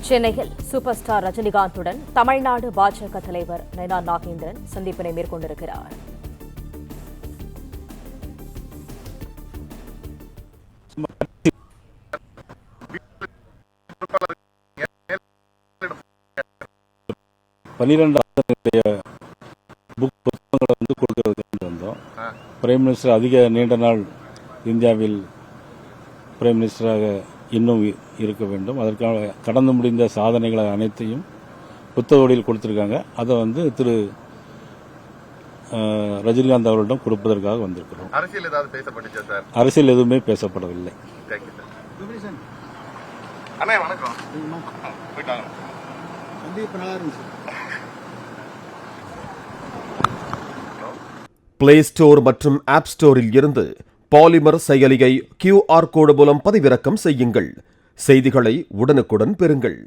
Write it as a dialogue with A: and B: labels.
A: சென்னையில் super star ரஜினிகாந்துடன் Tamil Nadu பாஜக தலைவர் நயனா நாகேந்திரன் சந்திப்பினை மேற்கொண்டிருக்கிறார்.
B: புத்தகங்களை கொடுக்கறதுக்கு வந்தோம். பிரைம் மினிஸ்டர் அதிக நீண்ட நாள் இந்தியாவில் பிரைம் மினிஸ்டராக இன்னும் இருக்க வேண்டும். அதற்காக கடந்து முடிந்த சாதனைகளை அனைத்தையும் புத்தக வடிவில் கொடுத்திருக்காங்க. அதை திரு ரஜினிகாந்த் அவர்களிடம் கொடுப்பதற்காக வந்திருக்கிறோம்.
C: அரசியல் ஏதாவது பேசப்பட்டுச்சா சார்?
B: அரசியல் எதுவுமே பேசப்படவில்லை.
D: பிளே ஸ்டோர் மற்றும் ஆப் ஸ்டோரில் இருந்து பாலிமர் செயலியை QR கோடு மூலம் பதிவிறக்கம் செய்யுங்கள். செய்திகளை உடனுக்குடன் பெறுங்கள்.